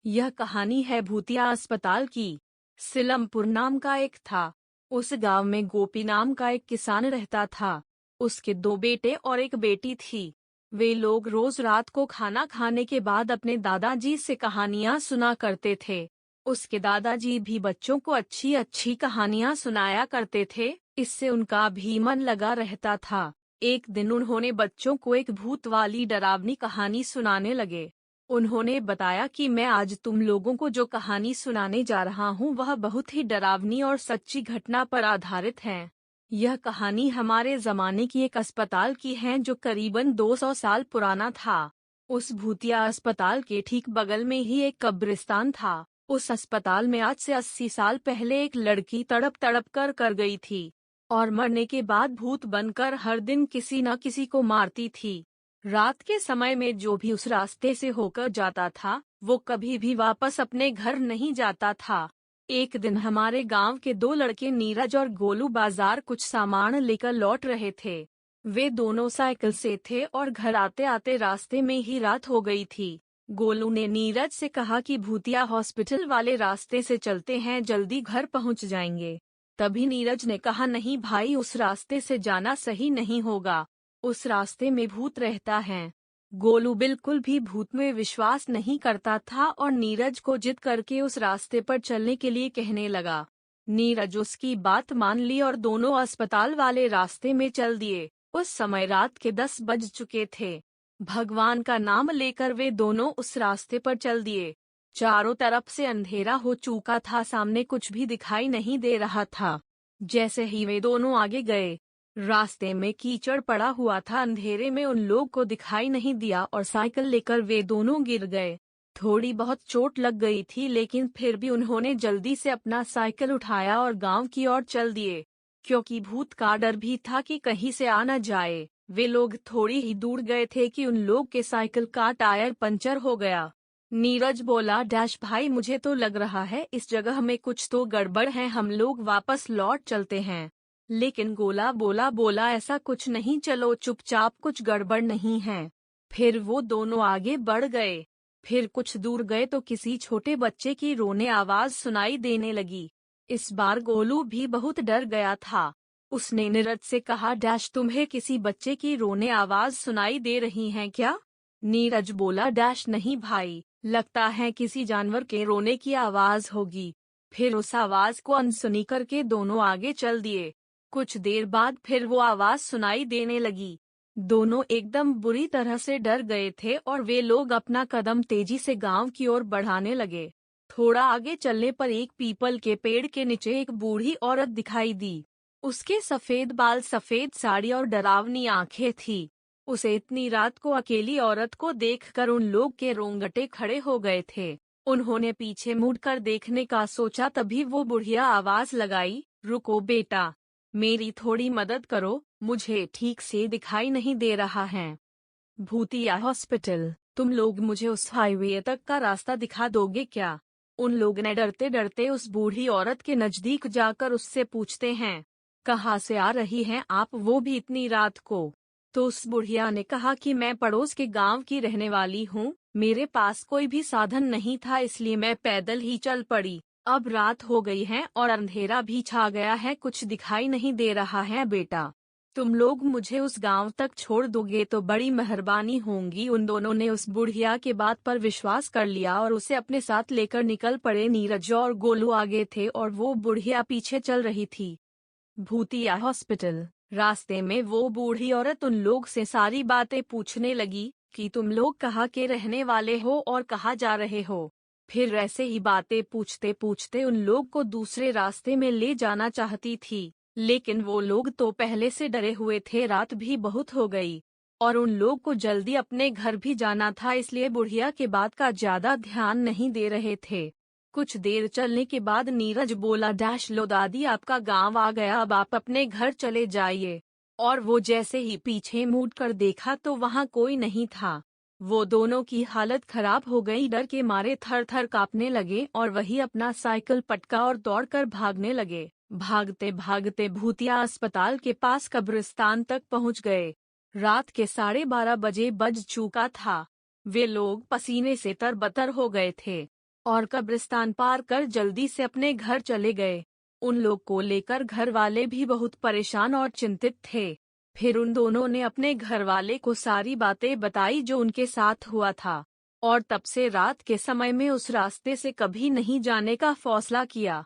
यह कहानी है भूतिया अस्पताल की। सिलमपुर नाम का एक था। उस गांव में गोपी नाम का एक किसान रहता था। उसके दो बेटे और एक बेटी थी। वे लोग रोज रात को खाना खाने के बाद अपने दादाजी से कहानियां सुना करते थे। उसके दादाजी भी बच्चों को अच्छी अच्छी कहानियां सुनाया करते थे, इससे उनका भी मन लगा रहता था। एक दिन उन्होंने बच्चों को एक भूत वाली डरावनी कहानी सुनाने लगे। उन्होंने बताया कि मैं आज तुम लोगों को जो कहानी सुनाने जा रहा हूँ वह बहुत ही डरावनी और सच्ची घटना पर आधारित है। यह कहानी हमारे जमाने की एक अस्पताल की है जो करीबन 200 साल पुराना था। उस भूतिया अस्पताल के ठीक बगल में ही एक कब्रिस्तान था। उस अस्पताल में आज से 80 साल पहले एक लड़की तड़प तड़प कर गई थी और मरने के बाद भूत बनकर हर दिन किसी न किसी को मारती थी। रात के समय में जो भी उस रास्ते से होकर जाता था वो कभी भी वापस अपने घर नहीं जाता था। एक दिन हमारे गांव के दो लड़के नीरज और गोलू बाजार कुछ सामान लेकर लौट रहे थे। वे दोनों साइकिल से थे और घर आते आते रास्ते में ही रात हो गई थी। गोलू ने नीरज से कहा कि भूतिया हॉस्पिटल वाले रास्ते से चलते हैं, जल्दी घर पहुंच जाएंगे। तभी नीरज ने कहा, नहीं भाई, उस रास्ते से जाना सही नहीं होगा, उस रास्ते में भूत रहता है। गोलू बिल्कुल भी भूत में विश्वास नहीं करता था और नीरज को जिद करके उस रास्ते पर चलने के लिए कहने लगा। नीरज उसकी बात मान ली और दोनों अस्पताल वाले रास्ते में चल दिए। उस समय रात के 10 बज चुके थे। भगवान का नाम लेकर वे दोनों उस रास्ते पर चल दिए। चारों तरफ से अंधेरा हो चुका था, सामने कुछ भी दिखाई नहीं दे रहा था। जैसे ही वे दोनों आगे गए, रास्ते में कीचड़ पड़ा हुआ था। अंधेरे में उन लोग को दिखाई नहीं दिया और साइकिल लेकर वे दोनों गिर गए। थोड़ी बहुत चोट लग गई थी, लेकिन फिर भी उन्होंने जल्दी से अपना साइकिल उठाया और गांव की ओर चल दिए, क्योंकि भूत का डर भी था कि कहीं से आ न जाए। वे लोग थोड़ी ही दूर गए थे कि उन लोग के साइकिल का टायर पंचर हो गया। नीरज बोला, डैश भाई, मुझे तो लग रहा है इस जगह में कुछ तो गड़बड़ है, हम लोग वापस लौट चलते हैं। लेकिन गोला बोला ऐसा कुछ नहीं, चलो चुपचाप, कुछ गड़बड़ नहीं है। फिर वो दोनों आगे बढ़ गए। फिर कुछ दूर गए तो किसी छोटे बच्चे की रोने आवाज सुनाई देने लगी। इस बार गोलू भी बहुत डर गया था। उसने नीरज से कहा, डैश, तुम्हें किसी बच्चे की रोने आवाज सुनाई दे रही है क्या? नीरज बोला, डैश नहीं भाई, लगता है किसी जानवर के रोने की आवाज होगी। फिर उस आवाज को अनसुनी करके दोनों आगे चल दिए। कुछ देर बाद फिर वो आवाज सुनाई देने लगी। दोनों एकदम बुरी तरह से डर गए थे और वे लोग अपना कदम तेजी से गांव की ओर बढ़ाने लगे। थोड़ा आगे चलने पर एक पीपल के पेड़ के नीचे एक बूढ़ी औरत दिखाई दी। उसके सफेद बाल, सफेद साड़ी और डरावनी आंखें थी। उसे इतनी रात को अकेली औरत को देखकर उन लोग के रोंगटे खड़े हो गए थे। उन्होंने पीछे मुड़कर देखने का सोचा, तभी वो बुढ़िया आवाज लगाई, रुको बेटा, मेरी थोड़ी मदद करो, मुझे ठीक से दिखाई नहीं दे रहा है। भूतिया हॉस्पिटल, तुम लोग मुझे उस हाईवे तक का रास्ता दिखा दोगे क्या? उन लोगों ने डरते डरते उस बूढ़ी औरत के नजदीक जाकर उससे पूछते हैं, कहाँ से आ रही हैं आप, वो भी इतनी रात को? तो उस बुढ़िया ने कहा कि मैं पड़ोस के गांव की रहने वाली हूँ, मेरे पास कोई भी साधन नहीं था, इसलिए मैं पैदल ही चल पड़ी। अब रात हो गई है और अंधेरा भी छा गया है, कुछ दिखाई नहीं दे रहा है बेटा, तुम लोग मुझे उस गांव तक छोड़ दोगे तो बड़ी मेहरबानी होगी। उन दोनों ने उस बुढ़िया के बात पर विश्वास कर लिया और उसे अपने साथ लेकर निकल पड़े। नीरज और गोलू आगे थे और वो बुढ़िया पीछे चल रही थी। भूतिया हॉस्पिटल, रास्ते में वो बूढ़ी औरत उन लोग से सारी बातें पूछने लगी कि तुम लोग कहाँ के रहने वाले हो और कहाँ जा रहे हो। फिर ऐसे ही बातें पूछते पूछते उन लोग को दूसरे रास्ते में ले जाना चाहती थी, लेकिन वो लोग तो पहले से डरे हुए थे, रात भी बहुत हो गई और उन लोग को जल्दी अपने घर भी जाना था, इसलिए बुढ़िया के बात का ज्यादा ध्यान नहीं दे रहे थे। कुछ देर चलने के बाद नीरज बोला, डैश, लो दादी, आपका गांव आ गया, अब आप अपने घर चले जाइए। और वो जैसे ही पीछे मुड़ कर देखा तो वहाँ कोई नहीं था। वो दोनों की हालत खराब हो गई, डर के मारे थर थर कांपने लगे और वही अपना साइकिल पटका और दौड़कर भागने लगे। भागते भागते भूतिया अस्पताल के पास कब्रिस्तान तक पहुंच गए। रात के 12:30 बजे बज चुका था। वे लोग पसीने से तरबतर हो गए थे। और कब्रिस्तान पार कर जल्दी से अपने घर चले गए। उन लोग को लेकर घर वाले भी बहुत परेशान और चिंतित थे। फिर उन दोनों ने अपने घर वाले को सारी बातें बताई जो उनके साथ हुआ था, और तब से रात के समय में उस रास्ते से कभी नहीं जाने का फैसला किया।